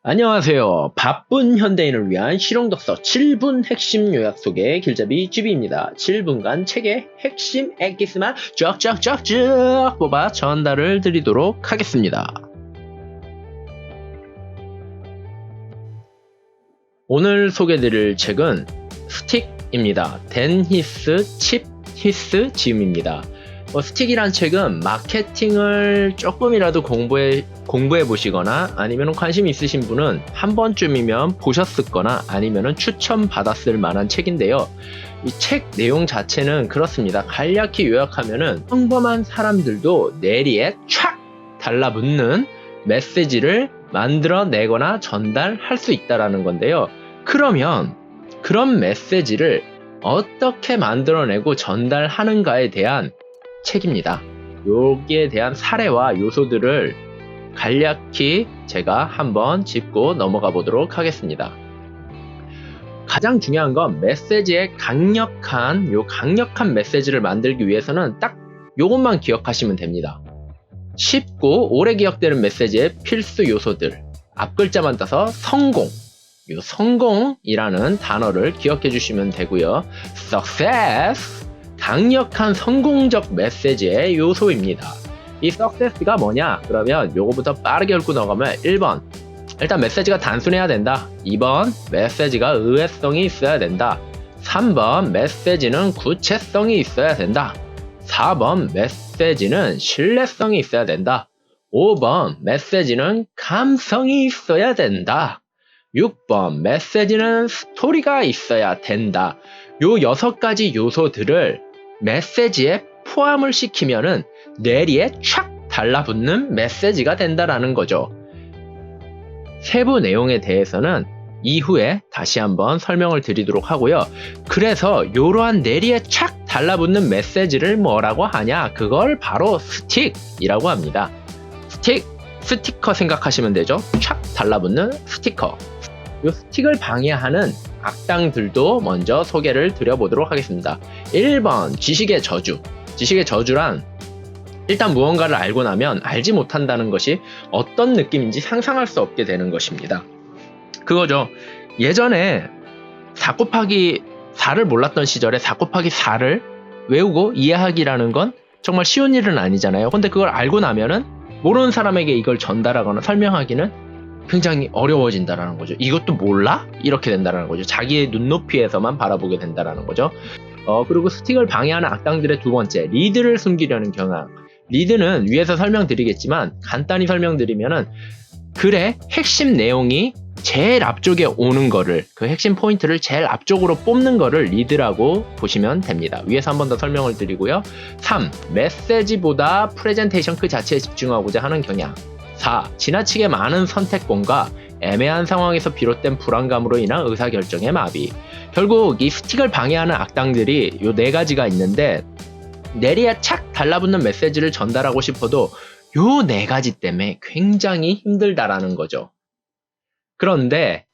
안녕하세요. 바쁜 현대인을 위한 실용독서 7분 핵심 요약 소개 길잡이 GB입니다. 7분간 책의 핵심 엑기스만 쫙쫙쫙쫙 뽑아 전달을 드리도록 하겠습니다. 오늘 소개드릴 책은 스틱입니다. 댄 히스, 칩 히스 지음입니다. 스틱이란 책은 마케팅을 조금이라도 공부해 보시거나 아니면 관심 있으신 분은 한 번쯤이면 보셨거나 아니면 추천받았을 만한 책인데요. 이 책 내용 자체는 그렇습니다. 간략히 요약하면은 평범한 사람들도 뇌리에 촥 달라붙는 메시지를 만들어내거나 전달할 수 있다라는 건데요. 그러면 그런 메시지를 어떻게 만들어내고 전달하는가에 대한 책입니다. 여기에 대한 사례와 요소들을 간략히 제가 한번 짚고 넘어가 보도록 하겠습니다. 가장 중요한 건 메시지의 강력한 메시지를 만들기 위해서는 딱 요것만 기억하시면 됩니다. 쉽고 오래 기억되는 메시지의 필수 요소들, 앞글자만 따서 성공, 요 성공이라는 단어를 기억해 주시면 되고요. success, 강력한 성공적 메시지의 요소입니다. 이 success가 뭐냐? 그러면 요거부터 빠르게 읊고 넘어가면 1번, 일단 메시지가 단순해야 된다. 2번, 메시지가 의외성이 있어야 된다. 3번, 메시지는 구체성이 있어야 된다. 4번, 메시지는 신뢰성이 있어야 된다. 5번, 메시지는 감성이 있어야 된다. 6번, 메시지는 스토리가 있어야 된다. 요 6가지 요소들을 메시지에 포함을 시키면은 뇌리에 촥 달라붙는 메시지가 된다라는 거죠. 세부 내용에 대해서는 이후에 다시 한번 설명을 드리도록 하고요. 그래서 이러한 뇌리에 촥 달라붙는 메시지를 뭐라고 하냐? 그걸 바로 스틱이라고 합니다. 스티커 생각하시면 되죠. 촥 달라붙는 스티커. 이 스틱을 방해하는 악당들도 먼저 소개를 드려보도록 하겠습니다. 1번, 지식의 저주. 지식의 저주란 일단 무언가를 알고 나면 알지 못한다는 것이 어떤 느낌인지 상상할 수 없게 되는 것입니다. 그거죠. 예전에 4 곱하기 4를 몰랐던 시절에 4 곱하기 4를 외우고 이해하기라는 건 정말 쉬운 일은 아니잖아요. 근데 그걸 알고 나면은 모르는 사람에게 이걸 전달하거나 설명하기는 굉장히 어려워진다라는 거죠. 이것도 몰라? 이렇게 된다라는 거죠. 자기의 눈높이에서만 바라보게 된다라는 거죠. 그리고 스틱을 방해하는 악당들의 두 번째, 리드를 숨기려는 경향. 리드는 위에서 설명드리겠지만 간단히 설명드리면은 글의 핵심 내용이 제일 앞쪽에 오는 거를, 그 핵심 포인트를 제일 앞쪽으로 뽑는 거를 리드라고 보시면 됩니다. 위에서 한 번 더 설명을 드리고요. 3. 메시지보다 프레젠테이션 그 자체에 집중하고자 하는 경향. 4. 지나치게 많은 선택권과 애매한 상황에서 비롯된 불안감으로 인한 의사결정의 마비. 결국 이 스틱을 방해하는 악당들이 요 4가지가 있는데 뇌리에 착 달라붙는 메시지를 전달하고 싶어도 요 4가지 때문에 굉장히 힘들다라는 거죠. 그런데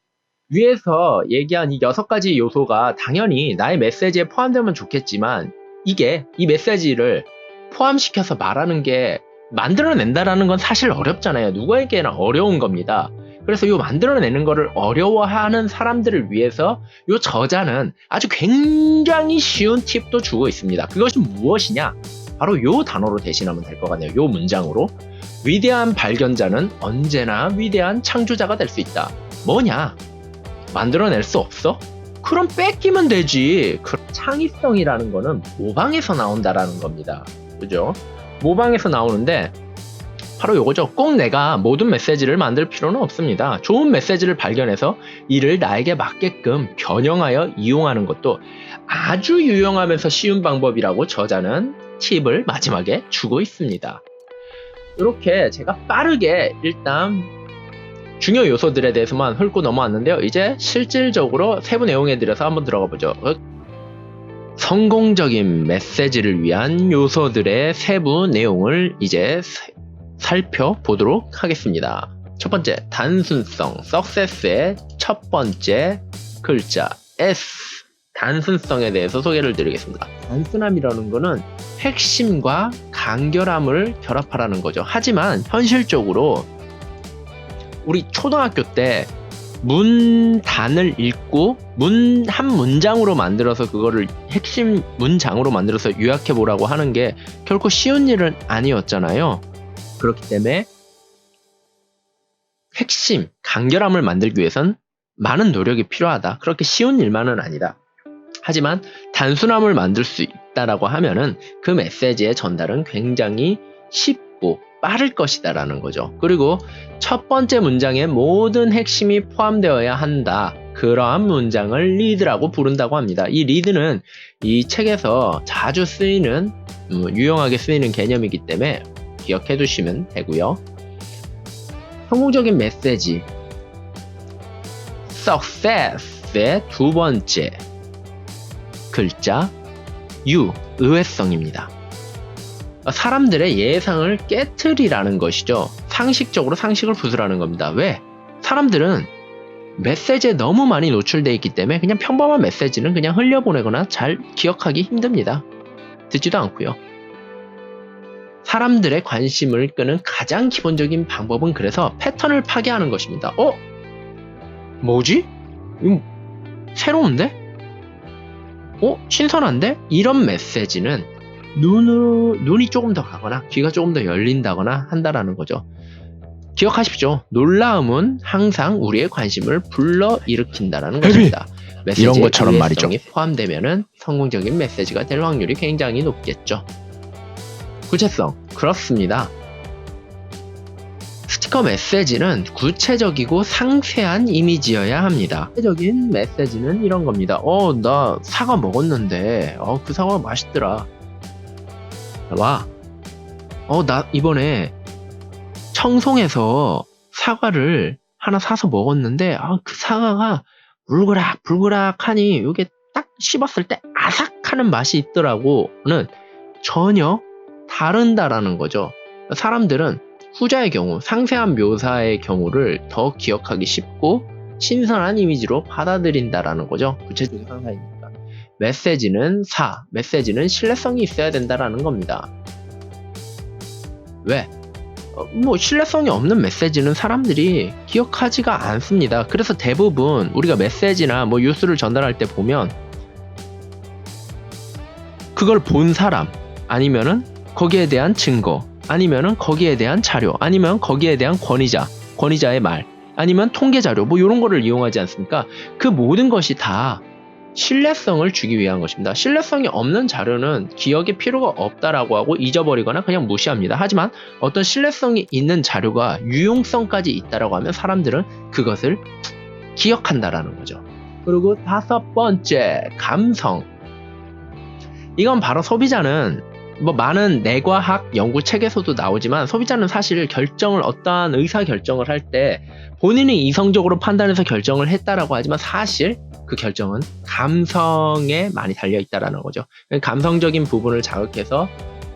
위에서 얘기한 이 6가지 요소가 당연히 나의 메시지에 포함되면 좋겠지만 이 메시지를 포함시켜서 말하는 게 만들어낸다라는 건 사실 어렵잖아요. 누구에게나 어려운 겁니다. 그래서 요 만들어내는 거를 어려워하는 사람들을 위해서 요 저자는 아주 굉장히 쉬운 팁도 주고 있습니다. 그것이 무엇이냐? 바로 요 단어로 대신하면 될 것 같네요. 요 문장으로. 위대한 발견자는 언제나 위대한 창조자가 될 수 있다. 뭐냐? 만들어낼 수 없어? 그럼 뺏기면 되지. 창의성이라는 거는 모방에서 나온다라는 겁니다. 그죠? 모방에서 나오는데 바로 요거죠. 꼭 내가 모든 메시지를 만들 필요는 없습니다. 좋은 메시지를 발견해서 이를 나에게 맞게끔 변형하여 이용하는 것도 아주 유용하면서 쉬운 방법이라고 저자는 팁을 마지막에 주고 있습니다. 이렇게 제가 빠르게 일단 중요 요소들에 대해서만 훑고 넘어왔는데요. 이제 실질적으로 세부 내용에 들어서 한번 들어가 보죠. 성공적인 메시지를 위한 요소들의 세부 내용을 이제 살펴보도록 하겠습니다. 첫 번째, 단순성. success의 첫 번째 글자 S. 단순성에 대해서 소개를 드리겠습니다. 단순함이라는 거는 핵심과 간결함을 결합하라는 거죠. 하지만 현실적으로 우리 초등학교 때 문단을 읽고 한 문장으로 만들어서 그거를 핵심 문장으로 만들어서 요약해 보라고 하는 게 결코 쉬운 일은 아니었잖아요. 그렇기 때문에 핵심, 간결함을 만들기 위해선 많은 노력이 필요하다. 그렇게 쉬운 일만은 아니다. 하지만 단순함을 만들 수 있다라고 하면은 그 메시지의 전달은 굉장히 쉽고 빠를 것이다라는 거죠. 그리고 첫 번째 문장에 모든 핵심이 포함되어야 한다. 그러한 문장을 리드라고 부른다고 합니다. 이 리드는 이 책에서 자주 쓰이는 유용하게 쓰이는 개념이기 때문에 기억해 두시면 되고요. 성공적인 메시지 success의 두 번째 글자 U, 의외성입니다. 사람들의 예상을 깨트리라는 것이죠. 상식적으로 상식을 부수라는 겁니다. 왜? 사람들은 메시지에 너무 많이 노출되어 있기 때문에 그냥 평범한 메시지는 그냥 흘려보내거나 잘 기억하기 힘듭니다. 듣지도 않고요. 사람들의 관심을 끄는 가장 기본적인 방법은 그래서 패턴을 파괴하는 것입니다. 뭐지? 새로운데? 신선한데? 이런 메시지는 눈이 조금 더 가거나 귀가 조금 더 열린다거나 한다라는 거죠. 기억하십시오. 놀라움은 항상 우리의 관심을 불러일으킨다라는 것입니다. 이런 것처럼 말이죠. 포함되면은 성공적인 메시지가 될 확률이 굉장히 높겠죠. 구체성, 그렇습니다. 스티커 메시지는 구체적이고 상세한 이미지여야 합니다. 구체적인 메시지는 이런 겁니다. 나 사과 먹었는데 그 사과 맛있더라. 나 이번에 청송에서 사과를 하나 사서 먹었는데 그 사과가 불그락하니 이게 딱 씹었을 때 아삭하는 맛이 있더라고는 전혀 다른다라는 거죠. 사람들은 후자의 경우, 상세한 묘사의 경우를 더 기억하기 쉽고 신선한 이미지로 받아들인다라는 거죠. 구체적인 상사이니까. 메시지는 신뢰성이 있어야 된다라는 겁니다. 왜? 신뢰성이 없는 메시지는 사람들이 기억하지가 않습니다. 그래서 대부분 우리가 메시지나 뉴스를 전달할 때 보면 그걸 본 사람, 아니면은 거기에 대한 증거, 아니면은 거기에 대한 자료, 아니면 거기에 대한 권위자의 말, 아니면 통계 자료, 이런 거를 이용하지 않습니까? 그 모든 것이 다 신뢰성을 주기 위한 것입니다. 신뢰성이 없는 자료는 기억에 필요가 없다라고 하고 잊어버리거나 그냥 무시합니다. 하지만 어떤 신뢰성이 있는 자료가 유용성까지 있다라고 하면 사람들은 그것을 기억한다라는 거죠. 그리고 다섯 번째, 감성. 이건 바로 소비자는 많은 내과학 연구 책에서도 나오지만 소비자는 사실 어떠한 의사 결정을 할 때 본인이 이성적으로 판단해서 결정을 했다라고 하지만 사실 그 결정은 감성에 많이 달려있다라는 거죠. 감성적인 부분을 자극해서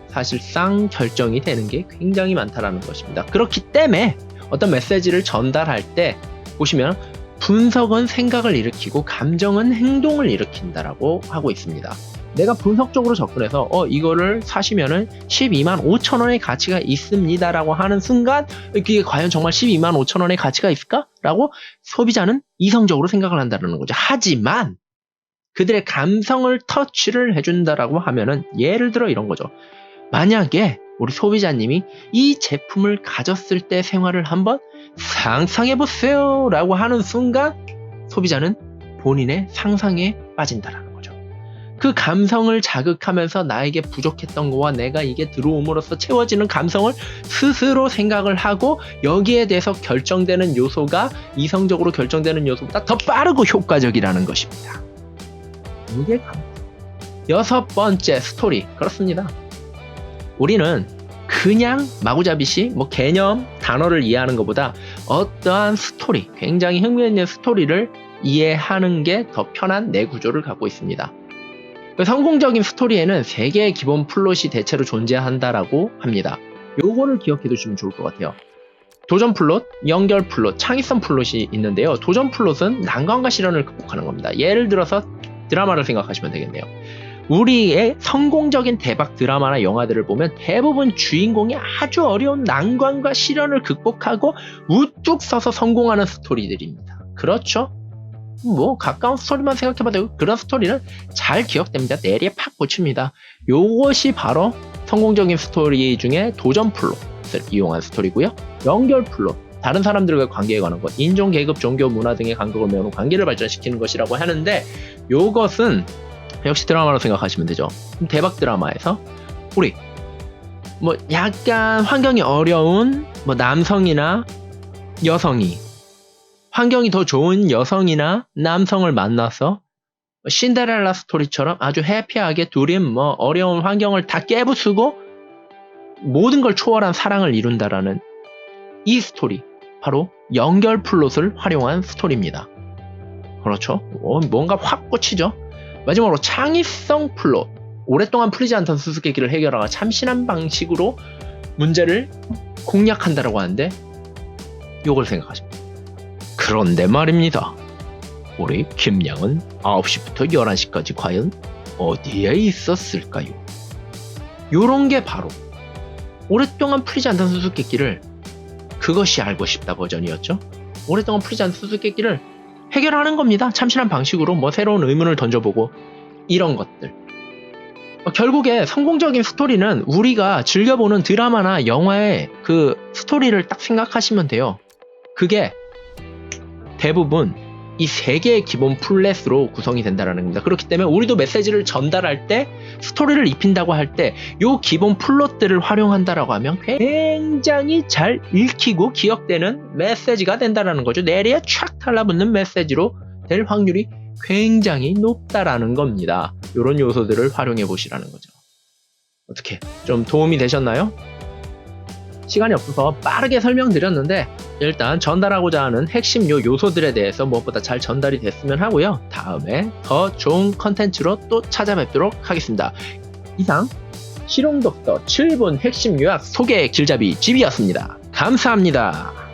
사실상 결정이 되는 게 굉장히 많다라는 것입니다. 그렇기 때문에 어떤 메시지를 전달할 때 보시면 분석은 생각을 일으키고 감정은 행동을 일으킨다라고 하고 있습니다. 내가 분석적으로 접근해서 이거를 사시면은 12만 5천 원의 가치가 있습니다 라고 하는 순간 그게 과연 정말 12만 5천 원의 가치가 있을까? 라고 소비자는 이성적으로 생각을 한다는 거죠. 하지만 그들의 감성을 터치를 해준다라고 하면은 예를 들어 이런 거죠. 만약에 우리 소비자님이 이 제품을 가졌을 때 생활을 한번 상상해보세요 라고 하는 순간 소비자는 본인의 상상에 빠진다라는 거죠. 그 감성을 자극하면서 나에게 부족했던 거와 내가 이게 들어옴으로써 채워지는 감성을 스스로 생각을 하고 여기에 대해서 결정되는 요소가 이성적으로 결정되는 요소보다 더 빠르고 효과적이라는 것입니다. 이게 감성. 여섯 번째, 스토리. 그렇습니다. 우리는 그냥 마구잡이시 개념, 단어를 이해하는 것보다 어떠한 스토리, 굉장히 흥미있는 스토리를 이해하는 게 더 편한 뇌 구조를 갖고 있습니다. 성공적인 스토리에는 3개의 기본 플롯이 대체로 존재한다라고 합니다. 요거를 기억해 두시면 좋을 것 같아요. 도전 플롯, 연결 플롯, 창의성 플롯이 있는데요. 도전 플롯은 난관과 시련을 극복하는 겁니다. 예를 들어서 드라마를 생각하시면 되겠네요. 우리의 성공적인 대박 드라마나 영화들을 보면 대부분 주인공이 아주 어려운 난관과 시련을 극복하고 우뚝 서서 성공하는 스토리들입니다. 그렇죠? 뭐 가까운 스토리만 생각해봐도 그런 스토리는 잘 기억됩니다. 내리에 팍 꽂힙니다. 요것이 바로 성공적인 스토리 중에 도전 플롯을 이용한 스토리고요. 연결 플롯, 다른 사람들과 관계에 관한 것, 인종, 계급, 종교, 문화 등의 간극을 메우는 관계를 발전시키는 것이라고 하는데, 요것은 역시 드라마로 생각하시면 되죠. 대박 드라마에서 우리 뭐 약간 환경이 어려운 뭐 남성이나 여성이, 환경이 더 좋은 여성이나 남성을 만나서 신데렐라 스토리처럼 아주 해피하게 둘이 뭐 어려운 환경을 다 깨부수고 모든 걸 초월한 사랑을 이룬다라는 이 스토리, 바로 연결 플롯을 활용한 스토리입니다. 그렇죠? 뭔가 확 꽂히죠? 마지막으로 창의성 플롯, 오랫동안 풀리지 않던 수수께끼를 해결하고 참신한 방식으로 문제를 공략한다라고 하는데, 요걸 생각하십니다. 그런데 말입니다. 우리 김양은 9시부터 11시까지 과연 어디에 있었을까요? 요런 게 바로 오랫동안 풀리지 않던 수수께끼를, 그것이 알고 싶다 버전이었죠. 오랫동안 풀리지 않던 수수께끼를 해결하는 겁니다. 참신한 방식으로 뭐 새로운 의문을 던져보고 이런 것들. 결국에 성공적인 스토리는 우리가 즐겨보는 드라마나 영화의 그 스토리를 딱 생각하시면 돼요. 그게 대부분 이 세 개의 기본 플랫으로 구성이 된다는 겁니다. 그렇기 때문에 우리도 메시지를 전달할 때, 스토리를 입힌다고 할 때 이 기본 플롯들을 활용한다라고 하면 굉장히 잘 읽히고 기억되는 메시지가 된다는 거죠. 내리에 촥 달라붙는 메시지로 될 확률이 굉장히 높다라는 겁니다. 이런 요소들을 활용해 보시라는 거죠. 어떻게 좀 도움이 되셨나요? 시간이 없어서 빠르게 설명드렸는데, 일단 전달하고자 하는 핵심 요소들에 대해서 무엇보다 잘 전달이 됐으면 하고요. 다음에 더 좋은 컨텐츠로 또 찾아뵙도록 하겠습니다. 이상 실용독서 7분 핵심 요약 소개 길잡이 집이었습니다. 감사합니다.